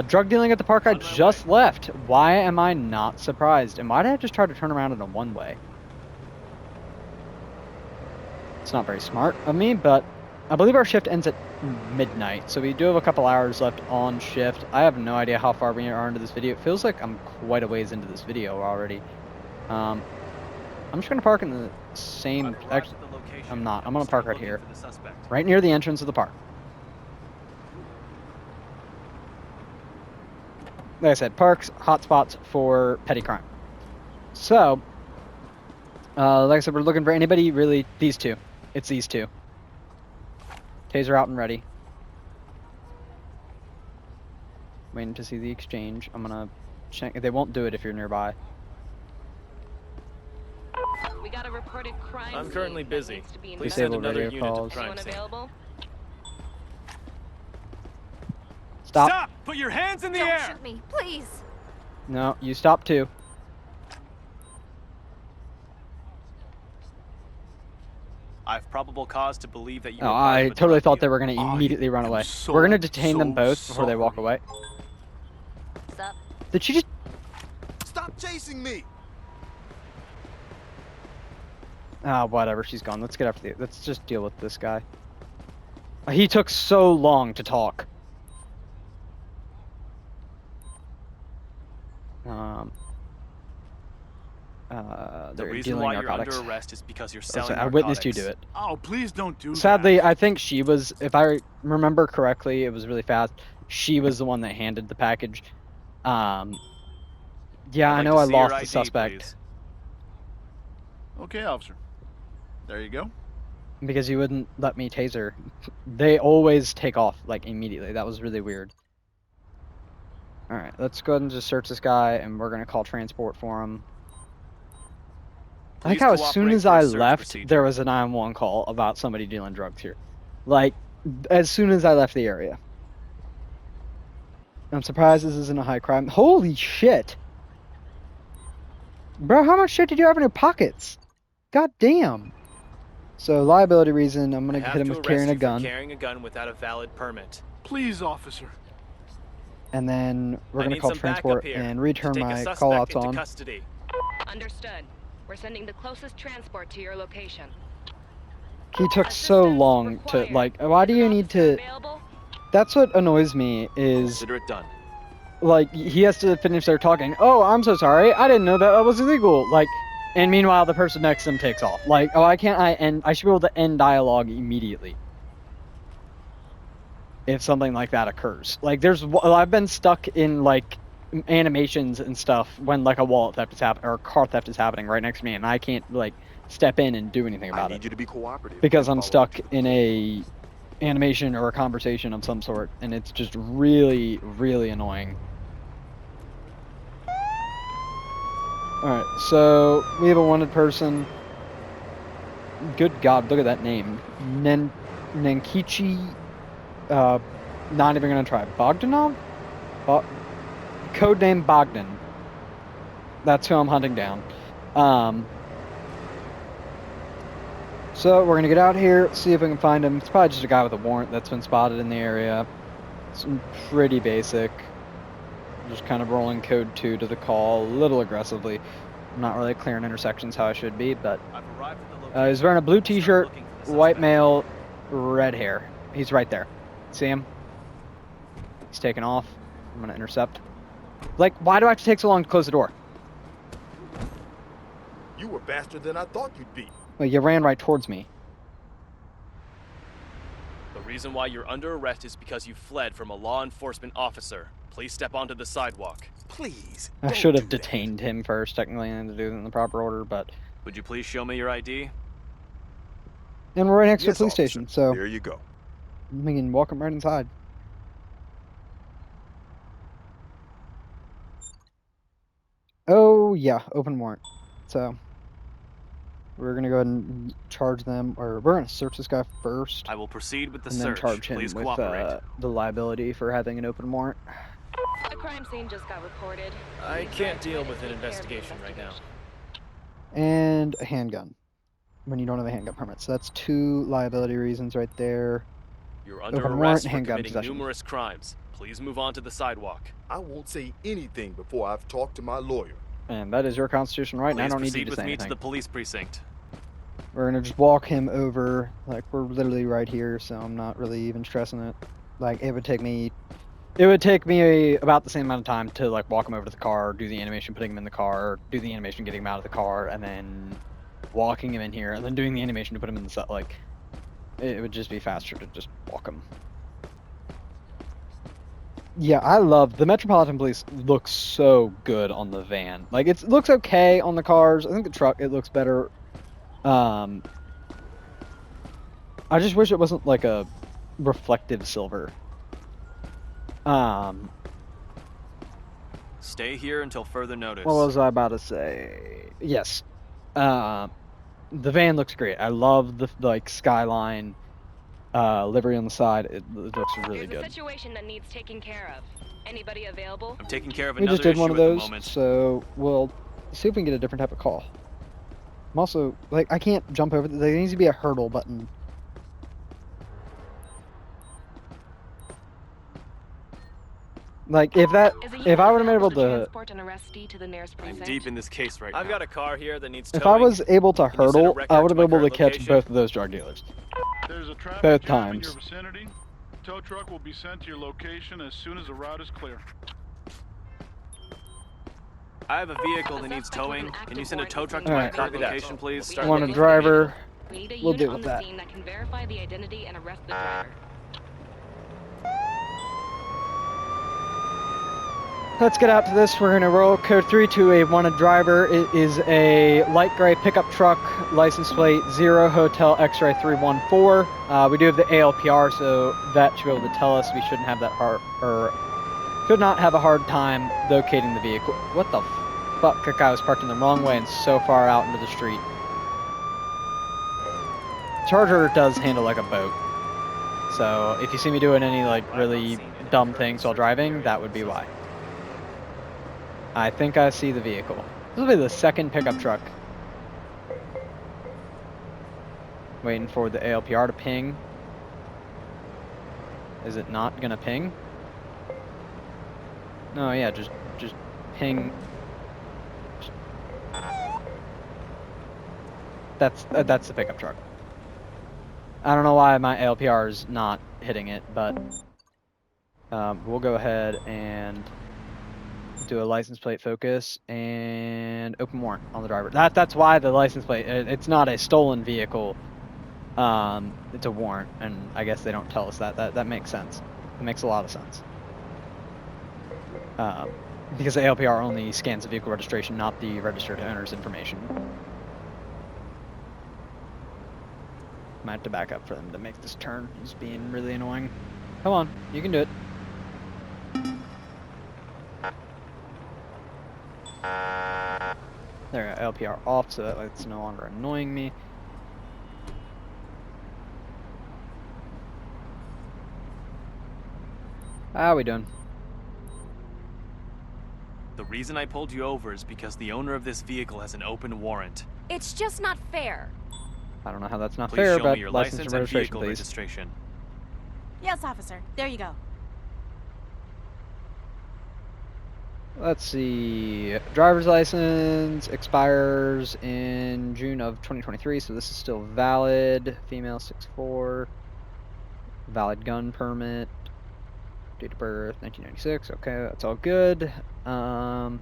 Drug dealing at the park, I On my just left. Why am I not surprised? And why did I just try to turn around in a one-way? It's not very smart of me, but I believe our shift ends at midnight, so we do have a couple hours left on shift. I have no idea how far we are into this video. It feels like I'm quite a ways into this video already. I'm just gonna park in the same. Actually, I'm not. I'm gonna park right here, right near the entrance of the park. Like I said, parks, hotspots for petty crime. So, like I said, we're looking for anybody really. These 2. It's these 2. Taser out and ready. Waiting to see the exchange. I'm gonna check. They won't do it if you're nearby. We got a reported crime. I'm currently scene that busy. needs to be Please Disable send another radio unit calls. to crime Anyone scene. available? Stop. Stop! Put your hands in the Don't air! shoot me, please. No, you stop too. I have probable cause to believe that you Oh, were part I of a totally drug thought they deal. were going to I immediately run am away. so, We're going to detain them so both before they walk sorry. away. Sup? Did she just... Stop chasing me! Ah, whatever, she's gone. Let's get after the... Let's just deal with this guy. He took so long to talk. The They're reason dealing why narcotics. you're under arrest is because you're So selling I witnessed you narcotics. do it. Oh, please don't do Sadly, that. I think she was, if I remember correctly, it was really fast. She was the one that handed the package. Yeah, I'd I like know to I see your lost the ID, suspect please. Okay, officer. There you go. because you wouldn't let me taser. They always take off, like, immediately. That was really weird. Alright, let's go ahead and just search this guy, and we're gonna call transport for him. I like Please how as soon cooperate as for a I search left, procedure. there was a 911 call about somebody dealing drugs here. Like, as soon as I left the area. I'm surprised this isn't a high crime. Holy shit! Bro, how much shit did you have in your pockets? God damn. So, liability reason, I'm I gonna have hit him to with arrest carrying a you for gun. carrying a gun without a valid permit. Please, officer. And then we're I gonna need call some backup transport here and to return take a my suspect callouts into on. custody. Understood. We're sending the closest transport to your location. He took so Assistance long to, required. like, why Is do an you need officer to available? That's what annoys me is, Consider it done. like, he has to finish their talking. Oh, I'm so sorry. I didn't know that was illegal. Like, and meanwhile, the person next to him takes off. Like, oh, I should be able to end dialogue immediately if something like that occurs. Like, I've been stuck in, like, animations and stuff when, like, a wallet theft is happening, or a car theft is happening right next to me, and I can't, like, step in and do anything about I it. need you to be cooperative. Because and I'm follow me stuck to the in floor. a animation or a conversation of some sort, and it's just really, really annoying. Alright, so we have a wanted person. Good God, look at that name. Nenkichi, not even gonna try. Bogdanov? Codename Bogdan. That's who I'm hunting down. So we're gonna get out here, see if we can find him. It's probably just a guy with a warrant that's been spotted in the area. It's pretty basic. Just kind of rolling code 2 to the call a little aggressively. I'm not really clearing intersections how I should be, but I've arrived at the location. he's wearing a blue Start t-shirt, looking for the white suspect. male, red hair. He's right there. See him? He's taking off. I'm gonna intercept. Like, why do I have to take so long to close the door? You were faster than I thought you'd be. Well, you ran right towards me. The reason why you're under arrest is because you fled from a law enforcement officer. Please step onto the sidewalk. Please. I don't should do have that. detained him first, technically, and to do it in the proper order, but... Would you please show me your ID? And we're right next to a Yes, police officer. station, so There you go. we can walk him right inside. Oh, yeah, open warrant. So, we're gonna go ahead and charge them, or we're gonna search this guy first, I will proceed with the and then search. charge him Please with cooperate. the liability for having an open warrant. A crime scene just got reported. I Please can't try deal to with an take care of the investigation right now. And a handgun, when you don't have a handgun permit. So that's 2 liability reasons right there. You're under Open warrant, arrest for handgun committing possession. numerous crimes. Please move on to the sidewalk. I won't say anything before I've talked to my lawyer. And that is your constitutional right, and I Please don't need you proceed to with say me anything. to the police precinct. We're gonna just walk him over, like, we're literally right here, so I'm not really even stressing it. Like, it would take me about the same amount of time to, like, walk him over to the car, do the animation putting him in the car, do the animation getting him out of the car, and then walking him in here, and then doing the animation to put him in the set. Like, it would just be faster to just walk him. Yeah, I love the Metropolitan Police. Looks so good on the van. Like, it looks okay on the cars. I think the truck, it looks better. I just wish it wasn't like a reflective silver. Stay here until further notice. What was I about to say? Yes. The van looks great. I love the like skyline livery on the side. It looks really There's a good. situation that needs taking care of. Anybody available? I'm taking care of We another just did issue one of at the those, moment. so we'll see if we can get a different type of call. I'm also like, I can't jump over. There needs to be a hurdle button. Like, if I would have been able to, transport an arrestee to the nearest I'm precinct. deep in this case right I've now. got a car here that needs if towing. I was able to Can you send a hurdle, record I would to have been my able to current catch location? both of those drug dealers. There's a traffic Both jam in your times. vicinity. Tow truck will be sent to your location as soon as the route is clear. I have a vehicle that A needs suspect with towing. an active Can you send a warrant tow is truck being to my Alright. current Copy that. location, please? We Want a need the driver? vehicle. We need a We'll unit deal on with the that. scene that can verify the identity and arrest the driver. Let's get out to this. We're gonna roll code 3 to a wanted driver. It is a light gray pickup truck, license plate 0 Hotel X-ray 314. We do have the ALPR, so that should be able to tell us we shouldn't have that should not have a hard time locating the vehicle. What the fuck? That guy was parked in the wrong way and so far out into the street. Charger does handle like a boat. So if you see me doing any like really dumb things while driving, that would be why. I think I see the vehicle. This will be the second pickup truck. Waiting for the ALPR to ping. Is it not gonna ping? No, yeah, just ping. That's the pickup truck. I don't know why my ALPR is not hitting it, but we'll go ahead and do a license plate focus and open warrant on the driver. That's why the license plate, it's not a stolen vehicle. It's a warrant, and I guess they don't tell us that. That makes sense. It makes a lot of sense. Because the ALPR only scans the vehicle registration, not the registered owner's information. Might have to back up for them to make this turn. He's being really annoying. Come on, you can do it. There, LPR off, so that it's no longer annoying me. How we doing? The reason I pulled you over is because the owner of this vehicle has an open warrant. It's just not fair. I don't know how that's not Please fair, show but me your license license and and registration, vehicle please. registration. Yes, officer. There you go. Let's see. Driver's license expires in June of 2023, so this is still valid. Female 6'4". Valid gun permit. Date of birth 1996. Okay, that's all good. Star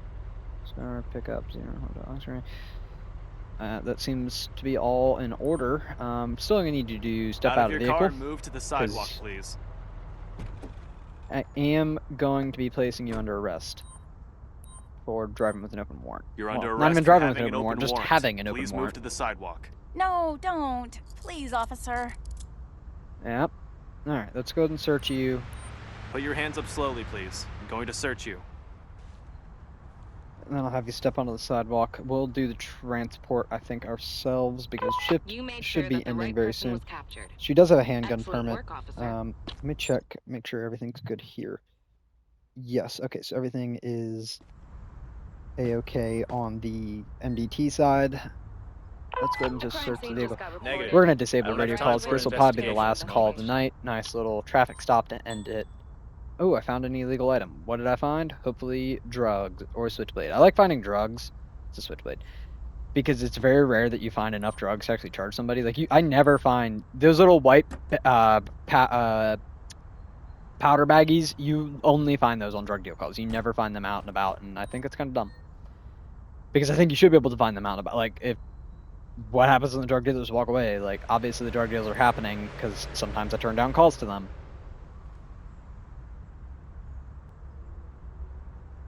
pickup 0. That seems to be all in order. Still gonna need you to step out of the vehicle. Car and move to the sidewalk, please. I am going to be placing you under arrest for driving with an open warrant. You're under arrest. Not even for driving with having an open warrant, just having an open Please warrant. move to the sidewalk. No, don't. Please, officer. Yep. Alright, let's go ahead and search you. Put your hands up slowly, please. I'm going to search you. And then I'll have you step onto the sidewalk. We'll do the transport, I think, ourselves because shift should be ending very soon. She does have a handgun permit. Let me check, make sure everything's good here. Yes, okay, so everything is A-okay on the MDT side. Let's go ahead and just search the vehicle. Negative. We're going to disable I don't have radio time calls. for This will probably be the investigation last at the call of the moment. night. Nice little traffic stop to end it. Oh, I found an illegal item. What did I find? Hopefully drugs or a switchblade. I like finding drugs. It's a switchblade. Because it's very rare that you find enough drugs to actually charge somebody. Like, I never find those little white powder baggies. You only find those on drug deal calls. You never find them out and about, and I think it's kind of dumb. Because I think you should be able to find them out and about. Like, if what happens when the drug dealers walk away? Like, obviously the drug deals are happening because sometimes I turn down calls to them.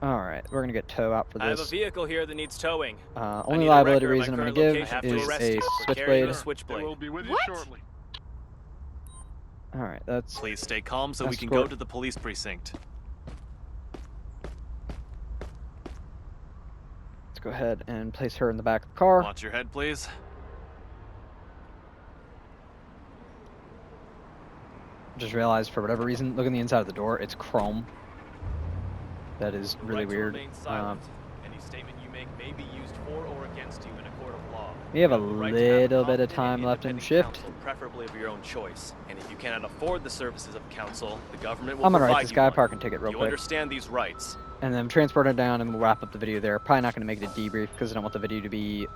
Alright, we're going to get tow out for this. I have a vehicle here that needs towing. Only liability reason I'm going to give is a switchblade. They will be with you shortly. Alright, that's... Please stay calm so we can go to the police precinct. Let's go ahead and place her in the back of the car. Watch your head, please. Just realized, for whatever reason, look on the inside of the door, it's chrome. That is really weird. Any statement you make may be used for or against you in a court of law. We have a little bit of time left in shift. Counsel, preferably of your own choice. And if you cannot afford the services of counsel, the government will I'm gonna provide write this guy a one. parking ticket real You quick. understand these rights. And then transport it down and we'll wrap up the video there. Probably not going to make it a debrief because I don't want the video to be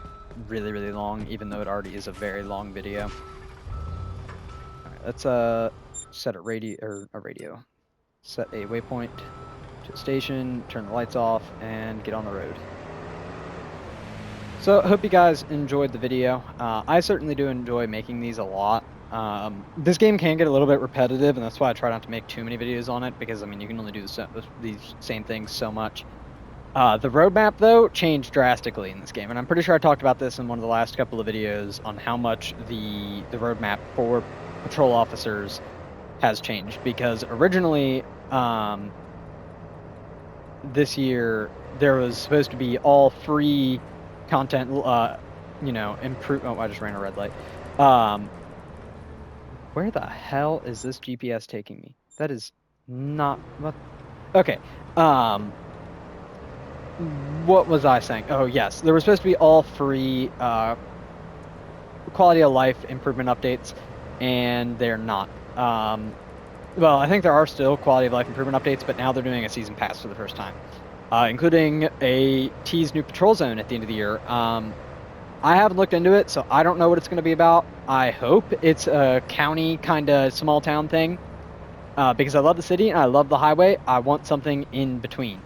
really, really long, even though it already is a very long video. Alright, let's set a radio. Set a waypoint to a station, turn the lights off, and get on the road. So, I hope you guys enjoyed the video. I certainly do enjoy making these a lot. This game can get a little bit repetitive, and that's why I try not to make too many videos on it, because, I mean, you can only do these same things so much. The roadmap, though, changed drastically in this game, and I'm pretty sure I talked about this in one of the last couple of videos on how much the roadmap for patrol officers has changed, because originally, this year, there was supposed to be all free content, you know, improve. Oh, I just ran a red light. Where the hell is this GPS taking me? That is not what. Okay. What was I saying? Oh yes, there was supposed to be all free quality of life improvement updates, and they're not. Well, I think there are still quality of life improvement updates, but now they're doing a season pass for the first time, including a teased new patrol zone at the end of the year. I haven't looked into it, so I don't know what it's going to be about. I hope it's a county kind of small town thing. because I love the city and I love the highway. I want something in between.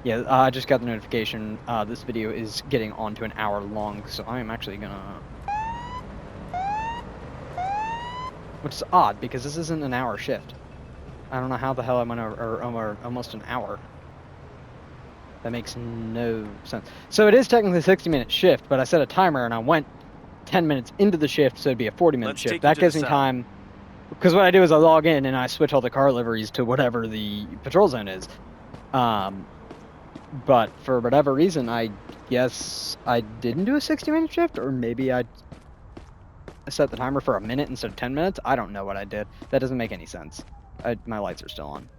Yeah, I just got the notification. This video is getting on to an hour long, so I am actually gonna... Which is odd, because this isn't an hour shift. I don't know how the hell I went over almost an hour. That makes no sense. So it is technically a 60-minute shift, but I set a timer and I went 10 minutes into the shift, so it'd be a 40-minute shift. That gives me time, because what I do is I log in and I switch all the car liveries to whatever the patrol zone is. But for whatever reason, I guess I didn't do a 60-minute shift, or maybe I set the timer for a minute instead of 10 minutes. I don't know what I did. That doesn't make any sense. My lights are still on.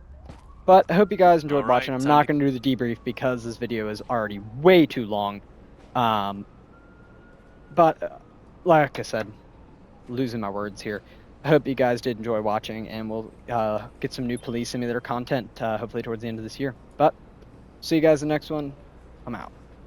But I hope you guys enjoyed watching. I'm not going to do the debrief because this video is already way too long. But like I said, losing my words here. I hope you guys did enjoy watching, and we'll get some new police simulator content hopefully towards the end of this year. But see you guys in the next one. I'm out.